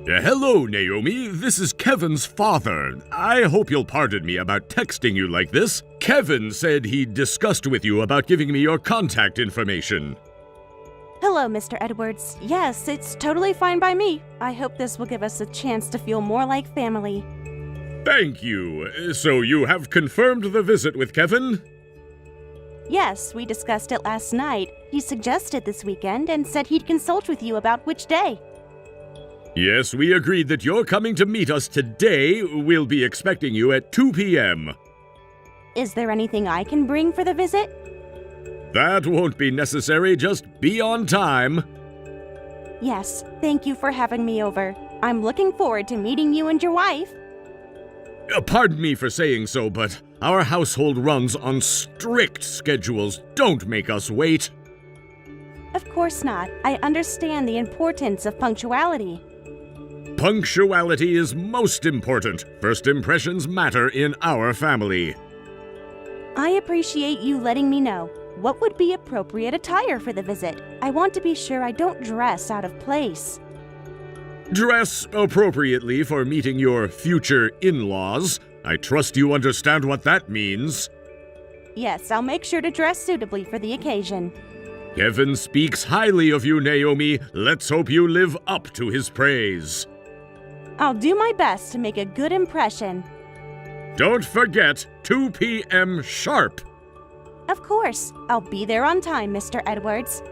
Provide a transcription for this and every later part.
Hello, Naomi. This is Kevin's father. I hope you'll pardon me about texting you like this. Kevin said he'd discussed with you about giving me your contact information. Hello, Mr. Edwards. Yes, it's totally fine by me. I hope this will give us a chance to feel more like family. Thank you. So you have confirmed the visit with Kevin? Yes, we discussed it last night. He suggested this weekend and said he'd consult with you about which day. Yes, we agreed that you're coming to meet us today. We'll be expecting you at 2 p.m. Is there anything I can bring for the visit? That won't be necessary. Just be on time. Yes, thank you for having me over. I'm looking forward to meeting you and your wife. Pardon me for saying so, but our household runs on strict schedules. Don't make us wait. Of course not. I understand the importance of punctuality. Punctuality is most important. First impressions matter in our family. I appreciate you letting me know. What would be appropriate attire for the visit? I want to be sure I don't dress out of place. Dress appropriately for meeting your future in-laws. I trust you understand what that means. Yes, I'll make sure to dress suitably for the occasion. Kevin speaks highly of you, Naomi. Let's hope you live up to his praise. I'll do my best to make a good impression. Don't forget, 2 p.m. sharp. Of course. I'll be there on time, Mr. Edwards.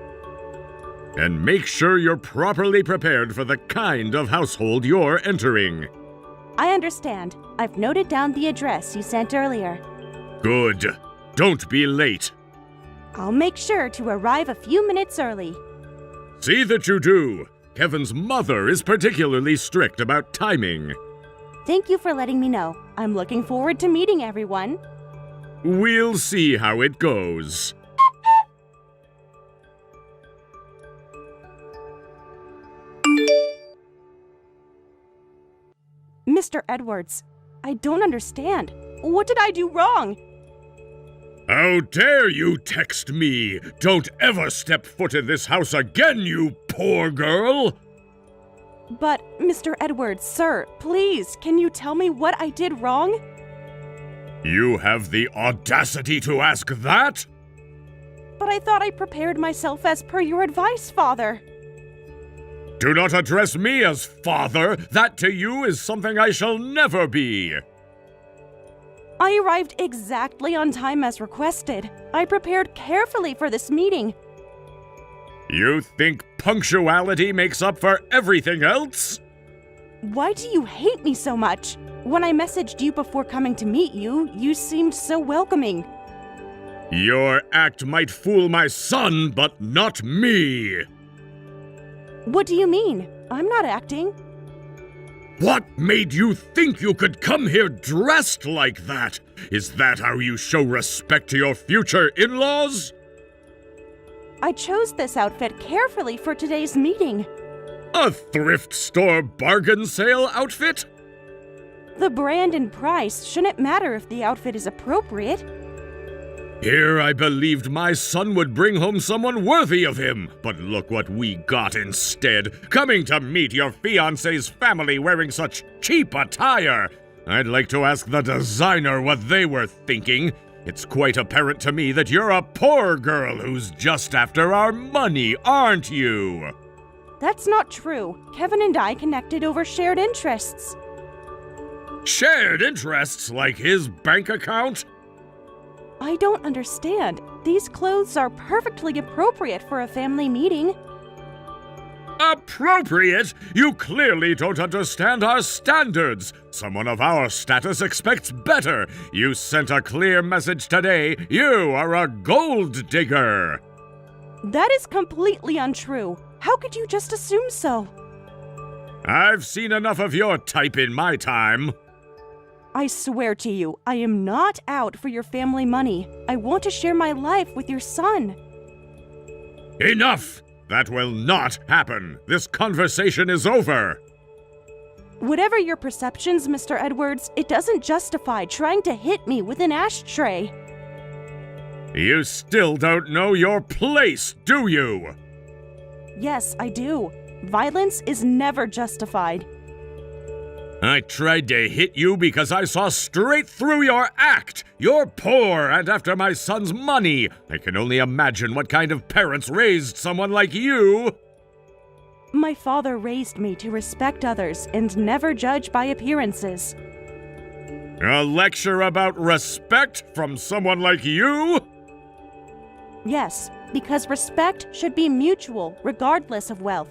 And make sure you're properly prepared for the kind of household you're entering. I understand. I've noted down the address you sent earlier. Good. Don't be late. I'll make sure to arrive a few minutes early. See that you do. Kevin's mother is particularly strict about timing. Thank you for letting me know. I'm looking forward to meeting everyone. We'll see how it goes. Mr. Edwards, I don't understand. What did I do wrong? How dare you text me? Don't ever step foot in this house again, you poor girl! But, Mr. Edwards, sir, please, can you tell me what I did wrong? You have the audacity to ask that? But I thought I prepared myself as per your advice, Father. Do not address me as father. That to you is something I shall never be. I arrived exactly on time as requested. I prepared carefully for this meeting. You think punctuality makes up for everything else? Why do you hate me so much? When I messaged you before coming to meet you, you seemed so welcoming. Your act might fool my son, but not me. What do you mean? I'm not acting. What made you think you could come here dressed like that? Is that how you show respect to your future in-laws? I chose this outfit carefully for today's meeting. A thrift store bargain sale outfit? The brand and price shouldn't matter if the outfit is appropriate. Here I believed my son would bring home someone worthy of him, but look what we got instead. Coming to meet your fiancé's family wearing such cheap attire. I'd like to ask the designer what they were thinking. It's quite apparent to me that you're a poor girl who's just after our money, aren't you? That's not true. Kevin and I connected over shared interests. Shared interests like his bank account? I don't understand. These clothes are perfectly appropriate for a family meeting. Appropriate? You clearly don't understand our standards. Someone of our status expects better. You sent a clear message today. You are a gold digger. That is completely untrue. How could you just assume so? I've seen enough of your type in my time. I swear to you, I am not out for your family money. I want to share my life with your son. Enough! That will not happen. This conversation is over. Whatever your perceptions, Mr. Edwards, it doesn't justify trying to hit me with an ashtray. You still don't know your place, do you? Yes, I do. Violence is never justified. I tried to hit you because I saw straight through your act. You're poor and after my son's money. I can only imagine what kind of parents raised someone like you. My father raised me to respect others and never judge by appearances. A lecture about respect from someone like you? Yes, because respect should be mutual, regardless of wealth.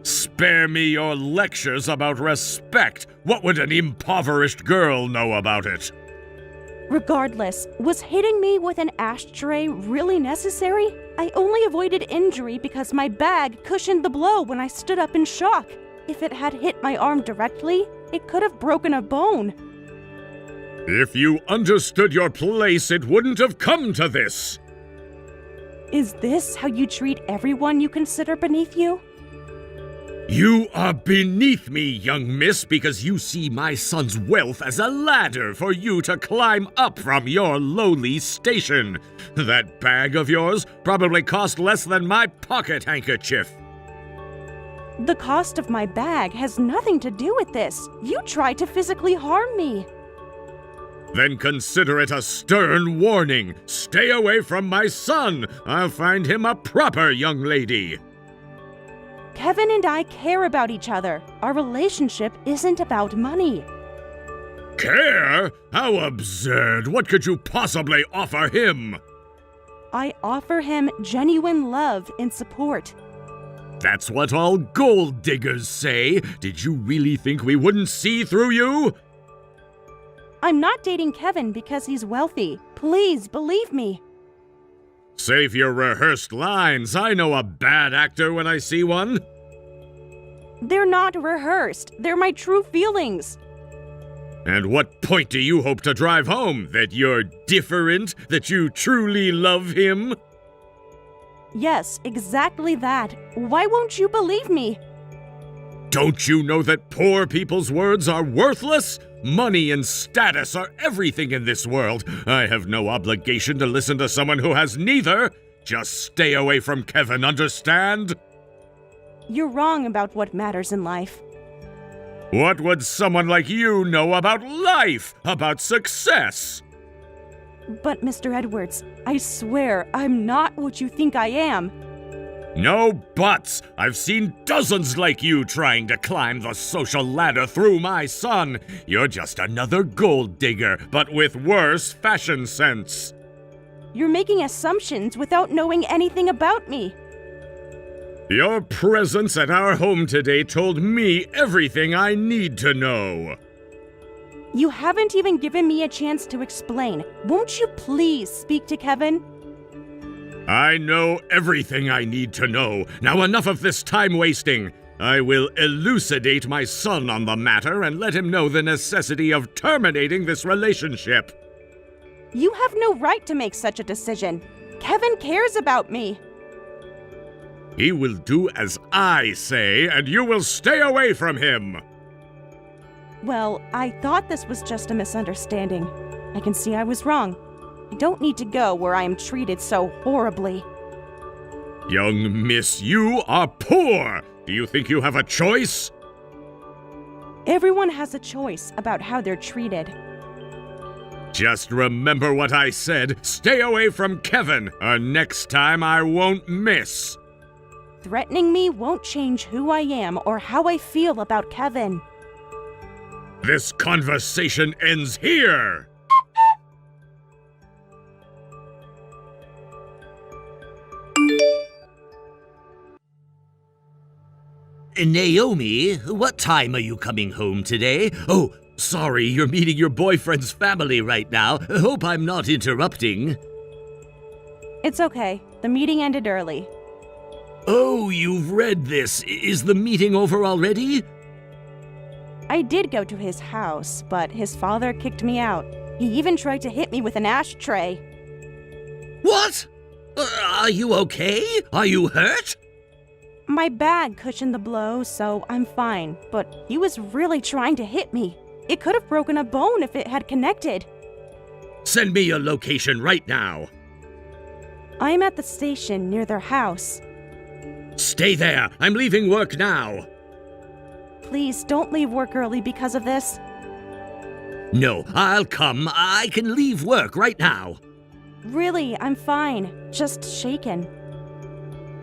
Spare me your lectures about respect. What would an impoverished girl know about it? Regardless, was hitting me with an ashtray really necessary? I only avoided injury because my bag cushioned the blow when I stood up in shock. If it had hit my arm directly, it could have broken a bone. If you understood your place, it wouldn't have come to this. Is this how you treat everyone you consider beneath you? You are beneath me, young miss, because you see my son's wealth as a ladder for you to climb up from your lowly station. That bag of yours probably cost less than my pocket handkerchief. The cost of my bag has nothing to do with this. You tried to physically harm me. Then consider it a stern warning. Stay away from my son. I'll find him a proper young lady. Kevin and I care about each other. Our relationship isn't about money. Care? How absurd! What could you possibly offer him? I offer him genuine love and support. That's what all gold diggers say. Did you really think we wouldn't see through you? I'm not dating Kevin because he's wealthy. Please believe me. Save your rehearsed lines. I know a bad actor when I see one. They're not rehearsed. They're my true feelings. And what point do you hope to drive home? That you're different? That you truly love him? Yes, exactly that. Why won't you believe me? Don't you know that poor people's words are worthless? Money and status are everything in this world. I have no obligation to listen to someone who has neither. Just stay away from Kevin, understand? You're wrong about what matters in life. What would someone like you know about life? About success? But, Mr. Edwards, I swear I'm not what you think I am. No buts! I've seen dozens like you trying to climb the social ladder through my son. You're just another gold digger, but with worse fashion sense. You're making assumptions without knowing anything about me. Your presence at our home today told me everything I need to know. You haven't even given me a chance to explain. Won't you please speak to Kevin? I know everything I need to know. Now enough of this time wasting. I will elucidate my son on the matter and let him know the necessity of terminating this relationship. You have no right to make such a decision. Kevin cares about me. He will do as I say, and you will stay away from him. Well, I thought this was just a misunderstanding. I can see I was wrong. I don't need to go where I am treated so horribly. Young miss, you are poor. Do you think you have a choice? Everyone has a choice about how they're treated. Just remember what I said. Stay away from Kevin, or next time I won't miss. Threatening me won't change who I am or how I feel about Kevin. This conversation ends here. Naomi, what time are you coming home today? Oh, sorry, you're meeting your boyfriend's family right now. Hope I'm not interrupting. It's okay. The meeting ended early. Oh, you've read this. Is the meeting over already? I did go to his house, but his father kicked me out. He even tried to hit me with an ashtray. What? Are you okay? Are you hurt? My bag cushioned the blow, so I'm fine, but he was really trying to hit me. It could have broken a bone if it had connected. Send me your location right now. I'm at the station near their house. Stay there. I'm leaving work now. please don't leave work early because of this. No, I'll come. I can leave work right now. Really, I'm fine. Just shaken.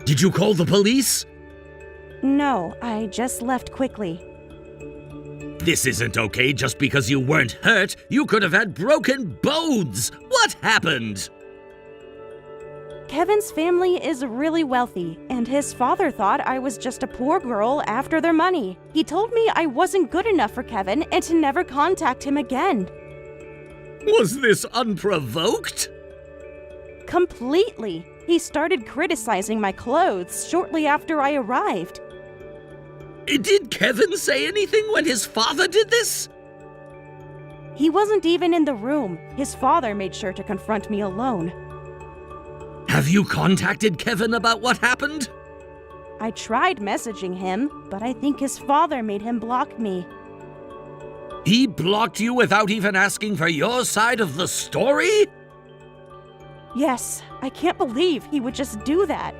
Did you call the police? No, I just left quickly. This isn't okay just because you weren't hurt. You could have had broken bones. What happened? Kevin's family is really wealthy, and his father thought I was just a poor girl after their money. He told me I wasn't good enough for Kevin and to never contact him again. Was this unprovoked? Completely. He started criticizing my clothes shortly after I arrived. Did Kevin say anything when his father did this? He wasn't even in the room. His father made sure to confront me alone. Have you contacted Kevin about what happened? I tried messaging him, but I think his father made him block me. He blocked you without even asking for your side of the story? Yes, I can't believe he would just do that.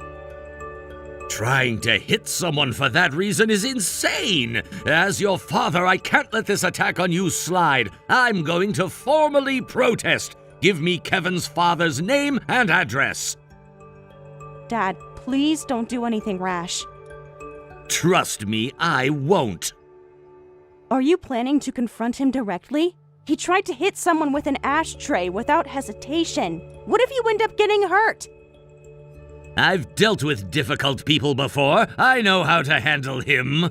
Trying to hit someone for that reason is insane! As your father, I can't let this attack on you slide. I'm going to formally protest. Give me Kevin's father's name and address. Dad, please don't do anything rash. Trust me, I won't. Are you planning to confront him directly? He tried to hit someone with an ashtray without hesitation. What if you end up getting hurt? I've dealt with difficult people before. I know how to handle him.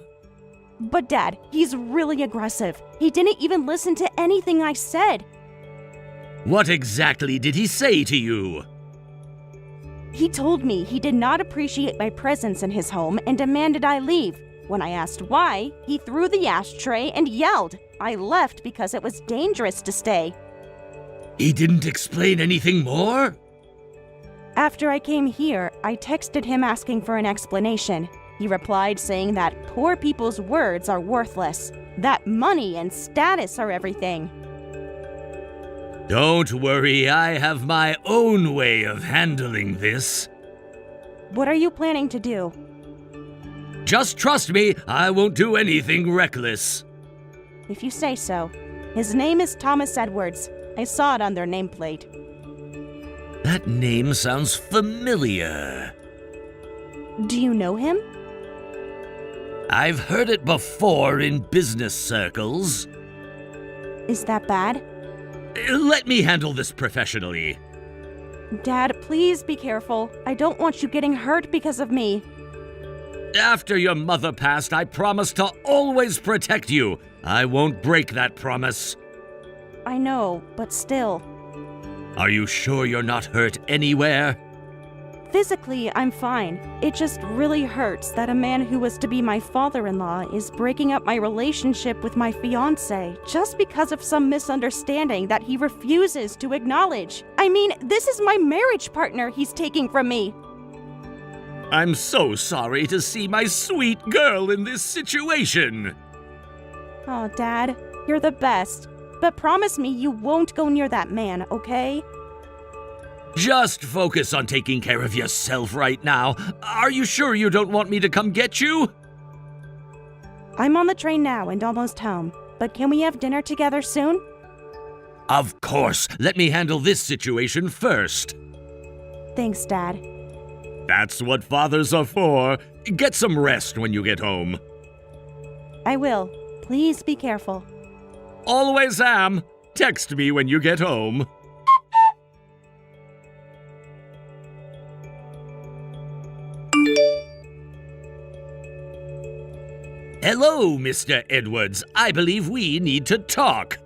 But Dad, he's really aggressive. He didn't even listen to anything I said. What exactly did he say to you? He told me he did not appreciate my presence in his home and demanded I leave. When I asked why, he threw the ashtray and yelled. I left because it was dangerous to stay. He didn't explain anything more? After I came here, I texted him asking for an explanation. He replied saying that poor people's words are worthless, that money and status are everything. Don't worry, I have my own way of handling this. What are you planning to do? Just trust me, I won't do anything reckless. If you say so. His name is Thomas Edwards. I saw it on their nameplate. That name sounds familiar. Do you know him? I've heard it before in business circles. Is that bad? Let me handle this professionally. Dad, please be careful. I don't want you getting hurt because of me. After your mother passed, I promised to always protect you. I won't break that promise. I know, but still. Are you sure you're not hurt anywhere? Physically, I'm fine. It just really hurts that a man who was to be my father-in-law is breaking up my relationship with my fiancé just because of some misunderstanding that he refuses to acknowledge. I mean, this is my marriage partner he's taking from me. I'm so sorry to see my sweet girl in this situation. Oh, Dad, you're the best. But promise me you won't go near that man, okay? Just focus on taking care of yourself right now. Are you sure you don't want me to come get you? I'm on the train now and almost home. But can we have dinner together soon? Of course. Let me handle this situation first. Thanks, Dad. That's what fathers are for. Get some rest when you get home. I will. Please be careful. Always am. Text me when you get home. Hello, Mr. Edwards. I believe we need to talk.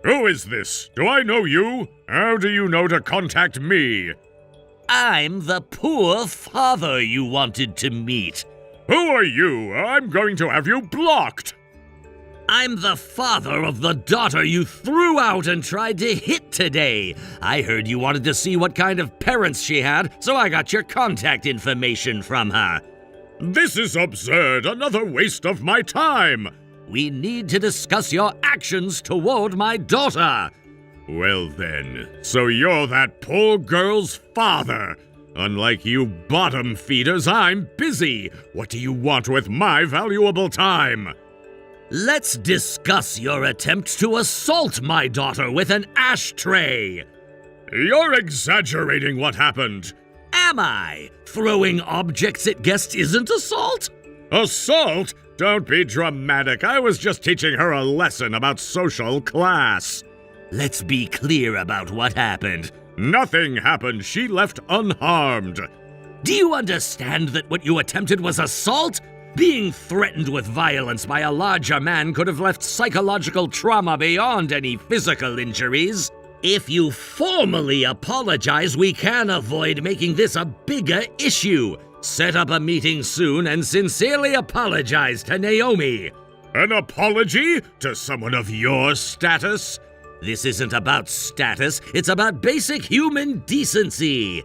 Who is this? Do I know you? How do you know to contact me? I'm the poor father you wanted to meet. Who are you? I'm going to have you blocked. I'm the father of the daughter you threw out and tried to hit today. I heard you wanted to see what kind of parents she had, so I got your contact information from her. This is absurd. Another waste of my time. We need to discuss your actions toward my daughter. Well then, so you're that poor girl's father. Unlike you bottom feeders, I'm busy. What do you want with my valuable time? Let's discuss your attempt to assault my daughter with an ashtray. You're exaggerating what happened. Am I? Throwing objects at guests isn't assault? Assault? Don't be dramatic. I was just teaching her a lesson about social class. Let's be clear about what happened. Nothing happened. She left unharmed. Do you understand that what you attempted was assault? Being threatened with violence by a larger man could have left psychological trauma beyond any physical injuries. If you formally apologize, we can avoid making this a bigger issue. Set up a meeting soon and sincerely apologize to Naomi. An apology? To someone of your status? This isn't about status, it's about basic human decency.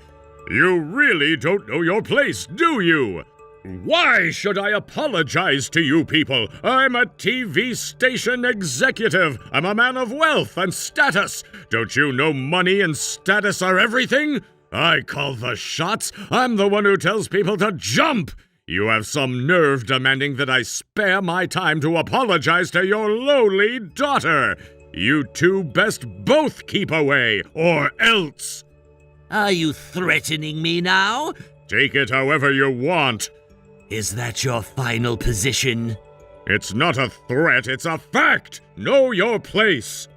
You really don't know your place, do you? Why should I apologize to you people? I'm a TV station executive. I'm a man of wealth and status. Don't you know money and status are everything? I call the shots. I'm the one who tells people to jump. You have some nerve demanding that I spare my time to apologize to your lowly daughter. You two best both keep away, or else. Are you threatening me now? Take it however you want. Is that your final position? It's not a threat, it's a fact! Know your place!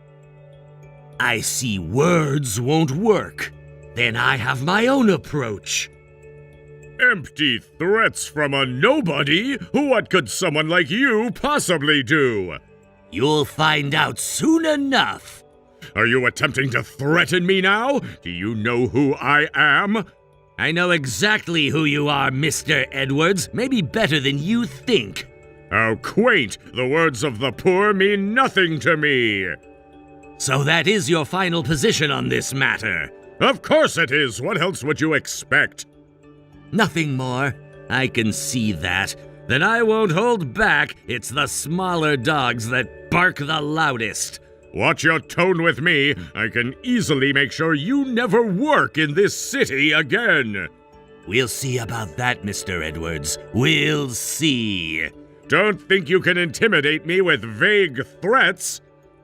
I see words won't work. Then I have my own approach. Empty threats from a nobody? What could someone like you possibly do? You'll find out soon enough. Are you attempting to threaten me now? Do you know who I am? I know exactly who you are, Mr. Edwards. Maybe better than you think. How quaint! The words of the poor mean nothing to me. So that is your final position on this matter? Of course it is. What else would you expect? Nothing more. I can see that. Then I won't hold back. It's the smaller dogs that bark the loudest. Watch your tone with me. I can easily make sure you never work in this city again. We'll see about that, Mr. Edwards. We'll see. Don't think you can intimidate me with vague threats.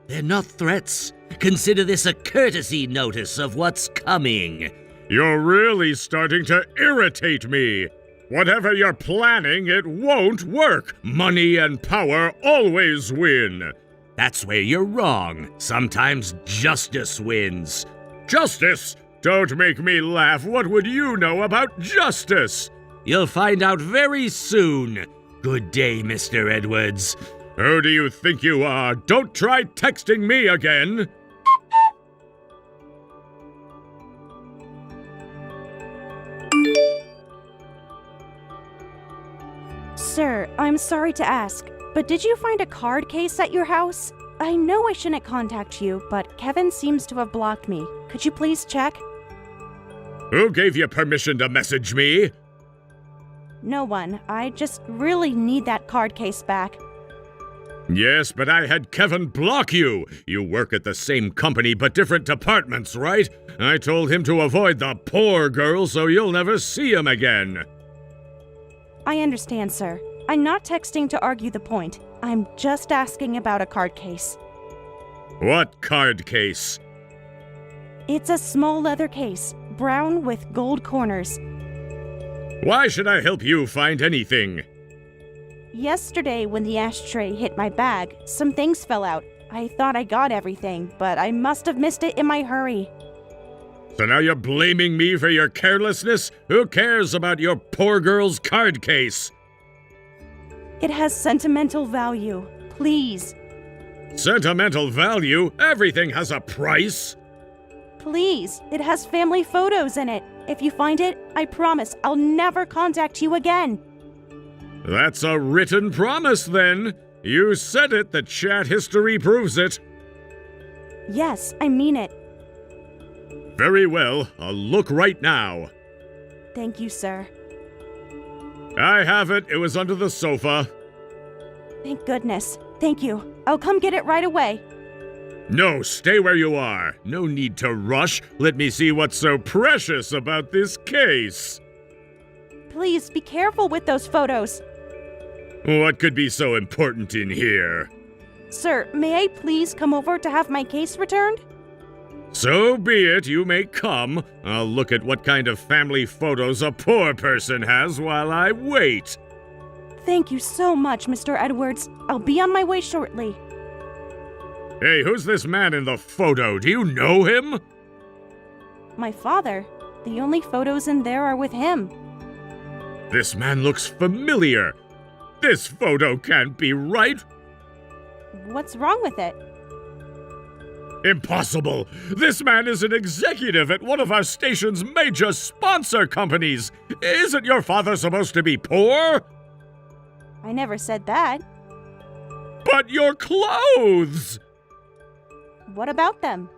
They're not threats. Consider this a courtesy notice of what's coming. You're really starting to irritate me. Whatever you're planning, it won't work. Money and power always win. That's where you're wrong. Sometimes justice wins. Justice? Don't make me laugh. What would you know about justice? You'll find out very soon. Good day, Mr. Edwards. Who do you think you are? Don't try texting me again. Sir, I'm sorry to ask, but did you find a card case at your house? I know I shouldn't contact you, but Kevin seems to have blocked me. Could you please check? Who gave you permission to message me? No one. I just really need that card case back. Yes, but I had Kevin block you. You work at the same company but different departments, right? I told him to avoid the poor girl so you'll never see him again. I understand, sir. I'm not texting to argue the point. I'm just asking about a card case. What card case? It's a small leather case, brown with gold corners. Why should I help you find anything? Yesterday, when the ashtray hit my bag, some things fell out. I thought I got everything, but I must have missed it in my hurry. So now you're blaming me for your carelessness? Who cares about your poor girl's card case? It has sentimental value. Please. Sentimental value? Everything has a price. Please. It has family photos in it. If you find it, I promise I'll never contact you again. That's a written promise, then. You said it, the chat history proves it. Yes, I mean it. Very well, I'll look right now. Thank you, sir. I have it. It was under the sofa. Thank goodness. Thank you. I'll come get it right away. No, stay where you are. No need to rush. Let me see what's so precious about this case. Please be careful with those photos. What could be so important in here? Sir, may I please come over to have my case returned? So be it, you may come. I'll look at what kind of family photos a poor person has while I wait. Thank you so much, Mr. Edwards. I'll be on my way shortly. Hey, who's this man in the photo? Do you know him? My father. The only photos in there are with him. This man looks familiar. This photo can't be right. What's wrong with it? Impossible! This man is an executive at one of our station's major sponsor companies. Isn't your father supposed to be poor? I never said that. But your clothes! What about them?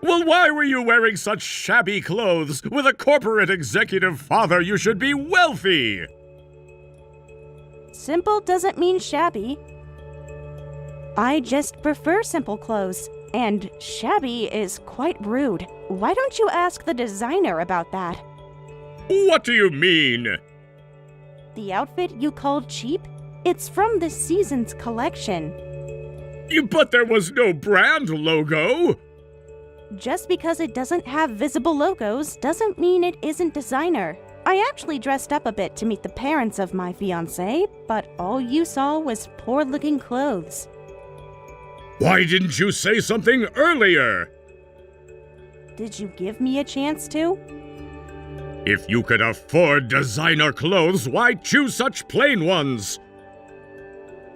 Well, why were you wearing such shabby clothes? With a corporate executive father, you should be wealthy! Simple doesn't mean shabby. I just prefer simple clothes, and shabby is quite rude. Why don't you ask the designer about that? What do you mean? The outfit you called cheap? It's from this season's collection. But there was no brand logo! Just because it doesn't have visible logos doesn't mean it isn't designer. I actually dressed up a bit to meet the parents of my fiancé, but all you saw was poor-looking clothes. Why didn't you say something earlier? Did you give me a chance to? If you could afford designer clothes, why choose such plain ones?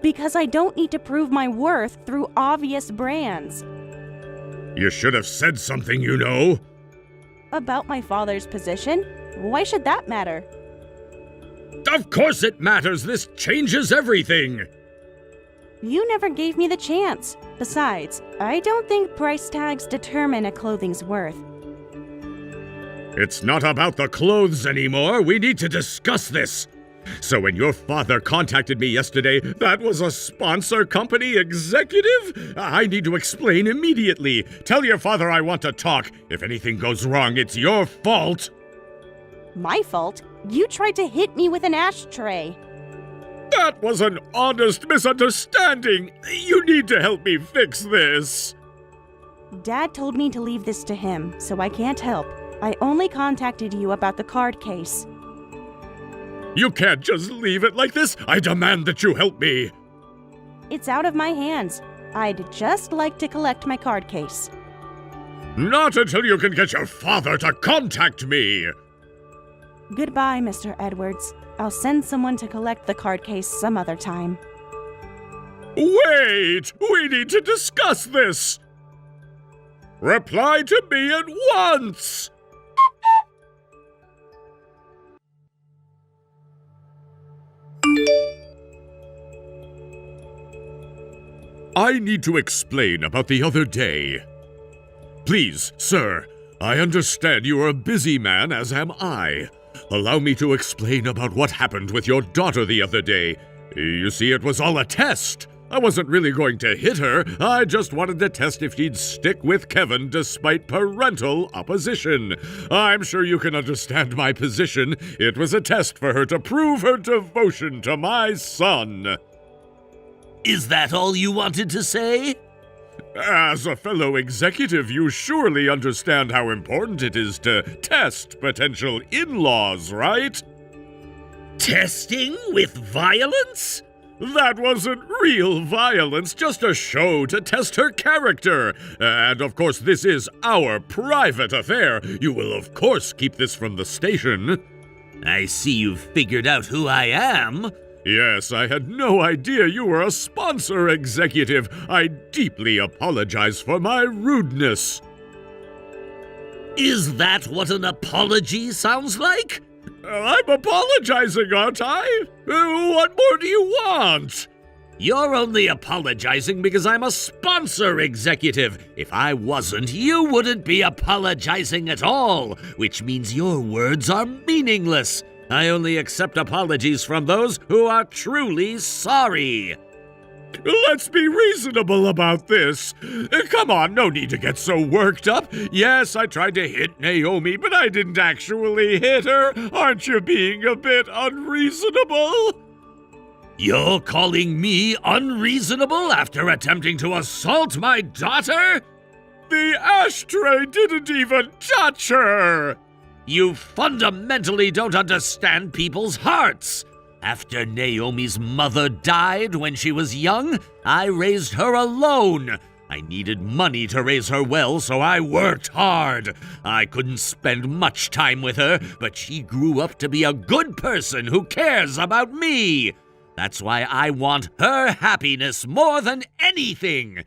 Because I don't need to prove my worth through obvious brands. You should have said something, you know. About my father's position? Why should that matter? Of course it matters. This changes everything. You never gave me the chance. Besides, I don't think price tags determine a clothing's worth. It's not about the clothes anymore. We need to discuss this. So when your father contacted me yesterday, that was a sponsor company executive? I need to explain immediately. Tell your father I want to talk. If anything goes wrong, it's your fault. My fault? You tried to hit me with an ashtray. That was an honest misunderstanding. You need to help me fix this. Dad told me to leave this to him, so I can't help. I only contacted you about the card case. You can't just leave it like this. I demand that you help me. It's out of my hands. I'd just like to collect my card case. Not until you can get your father to contact me. Goodbye, Mr. Edwards. I'll send someone to collect the card case some other time. Wait! We need to discuss this! Reply to me at once! I need to explain about the other day. Please, sir, I understand you are a busy man, as am I. Allow me to explain about what happened with your daughter the other day. You see, it was all a test. I wasn't really going to hit her. I just wanted to test if she'd stick with Kevin despite parental opposition. I'm sure you can understand my position. It was a test for her to prove her devotion to my son. Is that all you wanted to say? As a fellow executive, you surely understand how important it is to test potential in-laws, right? Testing with violence? That wasn't real violence, just a show to test her character. And of course, this is our private affair. You will of course keep this from the station. I see you've figured out who I am. Yes, I had no idea you were a sponsor executive. I deeply apologize for my rudeness. Is that what an apology sounds like? I'm apologizing, aren't I? What more do you want? You're only apologizing because I'm a sponsor executive. If I wasn't, you wouldn't be apologizing at all, which means your words are meaningless. I only accept apologies from those who are truly sorry. Let's be reasonable about this. Come on, no need to get so worked up. Yes, I tried to hit Naomi, but I didn't actually hit her. Aren't you being a bit unreasonable? You're calling me unreasonable after attempting to assault my daughter? The ashtray didn't even touch her! You fundamentally don't understand people's hearts. After Naomi's mother died when she was young, I raised her alone. I needed money to raise her well, so I worked hard. I couldn't spend much time with her, but she grew up to be a good person who cares about me. That's why I want her happiness more than anything.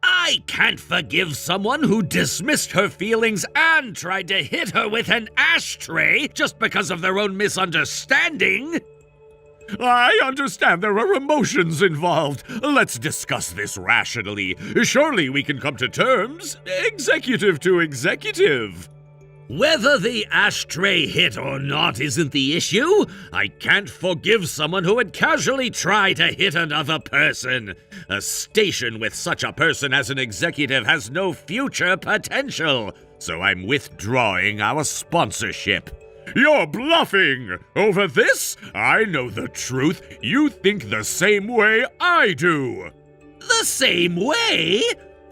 I can't forgive someone who dismissed her feelings and tried to hit her with an ashtray just because of their own misunderstanding. I understand there are emotions involved. Let's discuss this rationally. Surely we can come to terms, executive to executive. Whether the ashtray hit or not isn't the issue. I can't forgive someone who would casually try to hit another person. A station with such a person as an executive has no future potential, so I'm withdrawing our sponsorship. You're bluffing! Over this? I know the truth. You think the same way I do. The same way?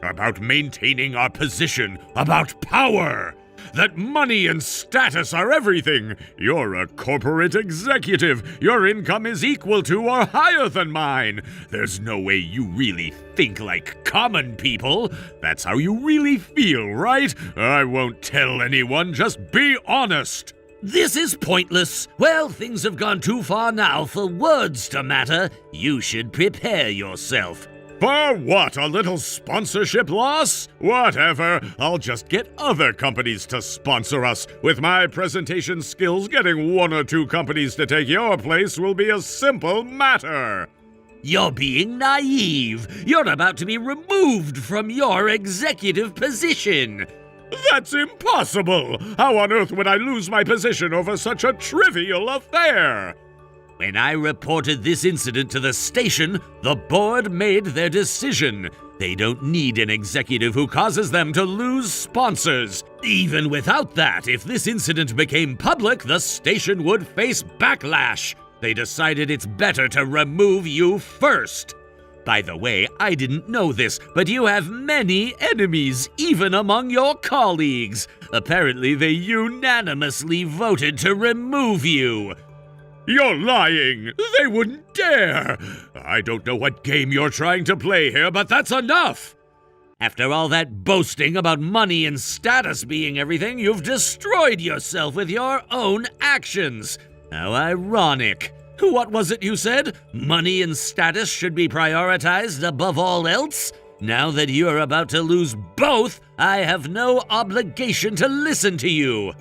About maintaining our position, about power. That money and status are everything. You're a corporate executive. Your income is equal to or higher than mine. There's no way you really think like common people. That's how you really feel, right? I won't tell anyone, just be honest. This is pointless. Well, things have gone too far now for words to matter. You should prepare yourself. For what, a little sponsorship loss? Whatever, I'll just get other companies to sponsor us. With my presentation skills, getting one or two companies to take your place will be a simple matter. You're being naive. You're about to be removed from your executive position. That's impossible! How on earth would I lose my position over such a trivial affair? When I reported this incident to the station, the board made their decision. They don't need an executive who causes them to lose sponsors. Even without that, if this incident became public, the station would face backlash. They decided it's better to remove you first. By the way, I didn't know this, but you have many enemies, even among your colleagues. Apparently, they unanimously voted to remove you. You're lying! They wouldn't dare! I don't know what game you're trying to play here, but that's enough! After all that boasting about money and status being everything, you've destroyed yourself with your own actions. How ironic. What was it you said? Money and status should be prioritized above all else? Now that you're about to lose both, I have no obligation to listen to you.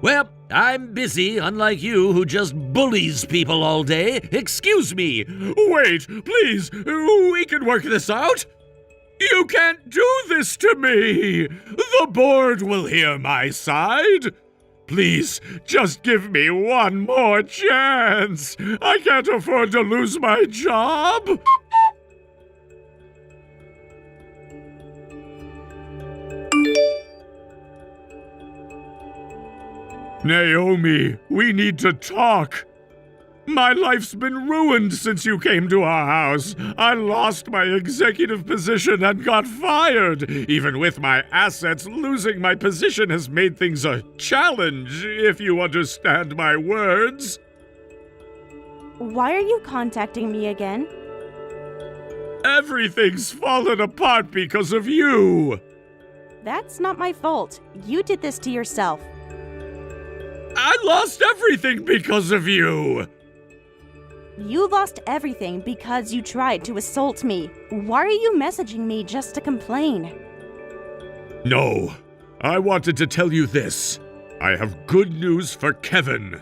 Well, I'm busy, unlike you who just bullies people all day. Excuse me. Wait, please, we can work this out. You can't do this to me. The board will hear my side. Please, just give me one more chance. I can't afford to lose my job. Naomi, we need to talk. My life's been ruined since you came to our house. I lost my executive position and got fired. Even with my assets, losing my position has made things a challenge, if you understand my words. Why are you contacting me again? Everything's fallen apart because of you. That's not my fault. You did this to yourself. I lost everything because of you. You lost everything because you tried to assault me. Why are you messaging me just to complain? No, I wanted to tell you this. I have good news for Kevin.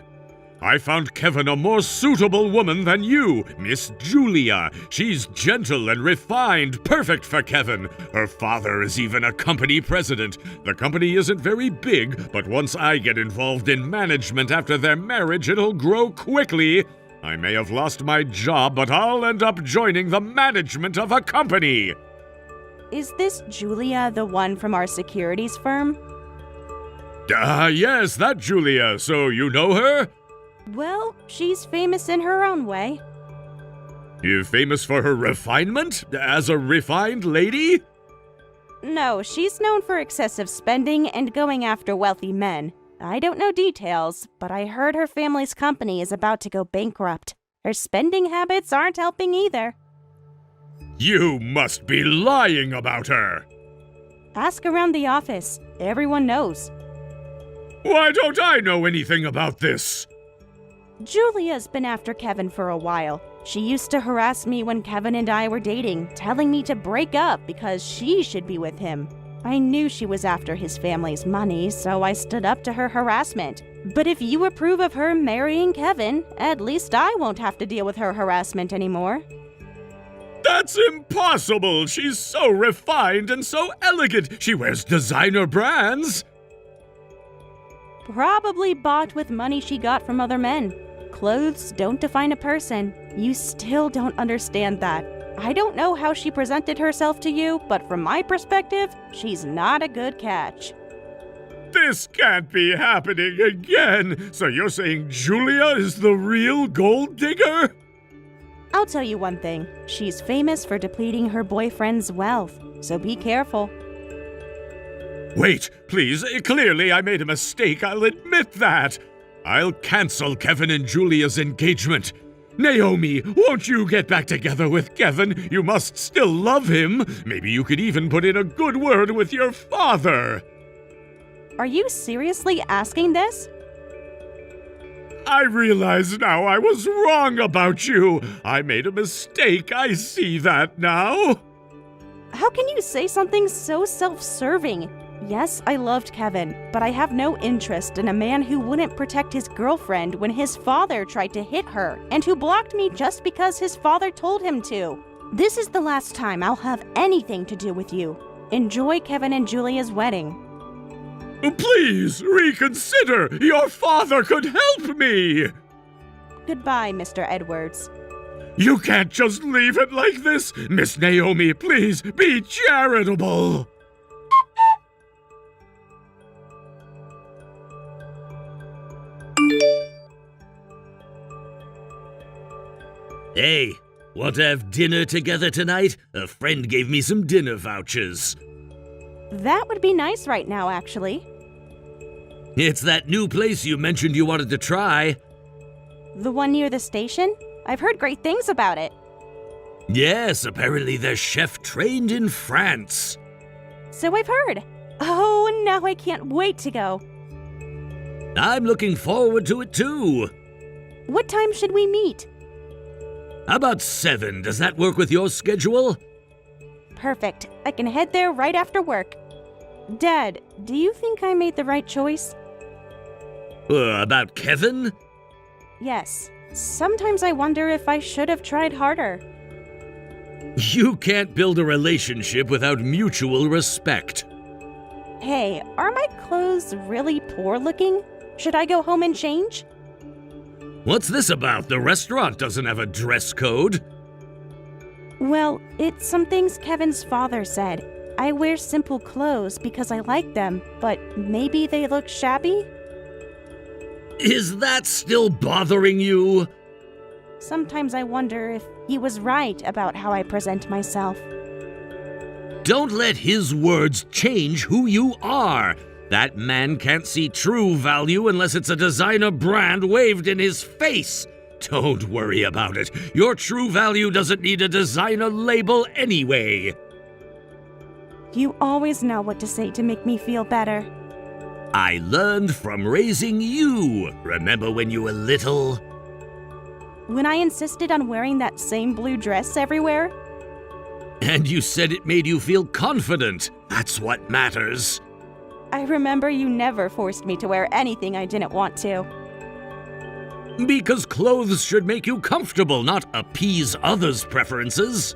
I found Kevin a more suitable woman than you, Miss Julia. She's gentle and refined, perfect for Kevin. Her father is even a company president. The company isn't very big, but once I get involved in management after their marriage, it'll grow quickly. I may have lost my job, but I'll end up joining the management of a company. Is this Julia the one from our securities firm? Yes, that Julia. So you know her? Well, she's famous in her own way. You famous for her refinement? As a refined lady? No, she's known for excessive spending and going after wealthy men. I don't know details, but I heard her family's company is about to go bankrupt. Her spending habits aren't helping either. You must be lying about her! Ask around the office. Everyone knows. Why don't I know anything about this? Julia's been after Kevin for a while. She used to harass me when Kevin and I were dating, telling me to break up because she should be with him. I knew she was after his family's money, so I stood up to her harassment. But if you approve of her marrying Kevin, at least I won't have to deal with her harassment anymore. That's impossible! She's so refined and so elegant! She wears designer brands! Probably bought with money she got from other men. Clothes don't define a person. You still don't understand that. I don't know how she presented herself to you, but from my perspective, she's not a good catch. This can't be happening again! So you're saying Julia is the real gold digger? I'll tell you one thing. She's famous for depleting her boyfriend's wealth, so be careful. Wait, please. Clearly I made a mistake. I'll admit that. I'll cancel Kevin and Julia's engagement. Naomi, won't you get back together with Kevin? You must still love him. Maybe you could even put in a good word with your father. Are you seriously asking this? I realize now I was wrong about you. I made a mistake. I see that now. How can you say something so self-serving? Yes, I loved Kevin, but I have no interest in a man who wouldn't protect his girlfriend when his father tried to hit her, and who blocked me just because his father told him to. This is the last time I'll have anything to do with you. Enjoy Kevin and Julia's wedding. Please, reconsider! Your father could help me! Goodbye, Mr. Edwards. You can't just leave it like this! Miss Naomi, please, be charitable! Hey, want to have dinner together tonight? A friend gave me some dinner vouchers. That would be nice right now, actually. It's that new place you mentioned you wanted to try. The one near the station? I've heard great things about it. Yes, apparently their chef trained in France. So I've heard. Oh, now I can't wait to go. I'm looking forward to it too. What time should we meet? How about 7? Does that work with your schedule? Perfect. I can head there right after work. Dad, do you think I made the right choice? About Kevin? Yes. Sometimes I wonder if I should have tried harder. You can't build a relationship without mutual respect. Hey, are my clothes really poor looking? Should I go home and change? What's this about? The restaurant doesn't have a dress code. Well, it's some things Kevin's father said. I wear simple clothes because I like them, but maybe they look shabby? Is that still bothering you? Sometimes I wonder if he was right about how I present myself. Don't let his words change who you are. That man can't see true value unless it's a designer brand waved in his face. Don't worry about it. Your true value doesn't need a designer label anyway. You always know what to say to make me feel better. I learned from raising you. Remember when you were little? When I insisted on wearing that same blue dress everywhere? And you said it made you feel confident. That's what matters. I remember you never forced me to wear anything I didn't want to. Because clothes should make you comfortable, not appease others' preferences.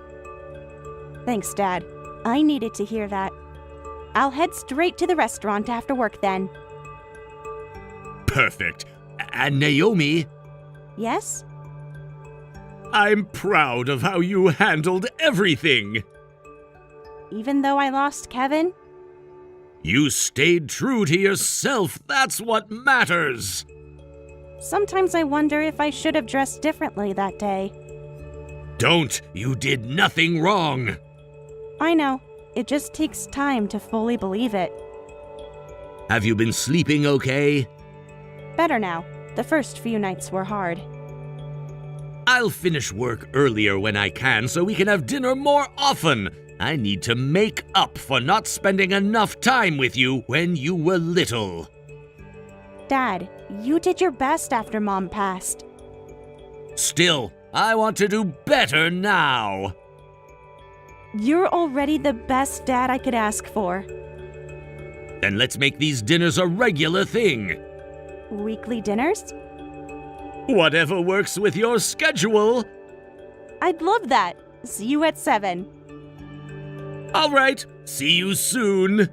Thanks, Dad. I needed to hear that. I'll head straight to the restaurant after work then. Perfect. And Naomi? Yes? I'm proud of how you handled everything. Even though I lost Kevin? You stayed true to yourself. That's what matters. Sometimes I wonder if I should have dressed differently that day. Don't! You did nothing wrong! I know. It just takes time to fully believe it. Have you been sleeping okay? Better now. The first few nights were hard. I'll finish work earlier when I can so we can have dinner more often. I need to make up for not spending enough time with you when you were little. Dad, you did your best after Mom passed. Still, I want to do better now. You're already the best dad I could ask for. Then let's make these dinners a regular thing. Weekly dinners? Whatever works with your schedule. I'd love that. See you at 7. All right, see you soon.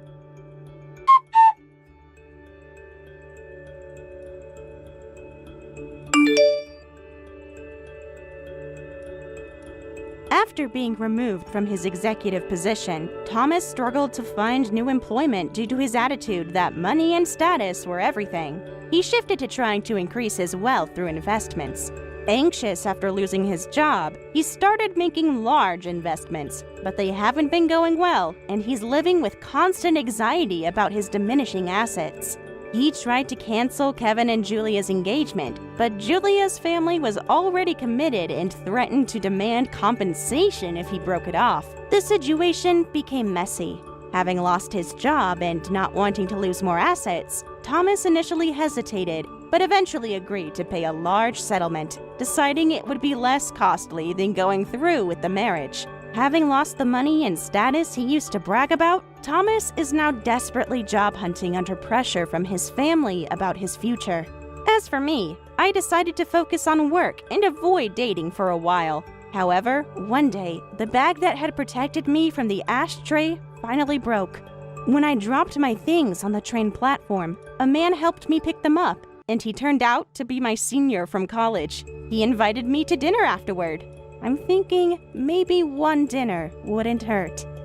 After being removed from his executive position, Thomas struggled to find new employment due to his attitude that money and status were everything. He shifted to trying to increase his wealth through investments. Anxious after losing his job, he started making large investments, but they haven't been going well, and he's living with constant anxiety about his diminishing assets. He tried to cancel Kevin and Julia's engagement, but Julia's family was already committed and threatened to demand compensation if he broke it off. The situation became messy. Having lost his job and not wanting to lose more assets, Thomas initially hesitated, but eventually agreed to pay a large settlement, deciding it would be less costly than going through with the marriage. Having lost the money and status he used to brag about, Thomas is now desperately job hunting under pressure from his family about his future. As for me, I decided to focus on work and avoid dating for a while. However, one day, the bag that had protected me from the ashtray finally broke. When I dropped my things on the train platform, a man helped me pick them up, and he turned out to be my senior from college. He invited me to dinner afterward. I'm thinking maybe one dinner wouldn't hurt.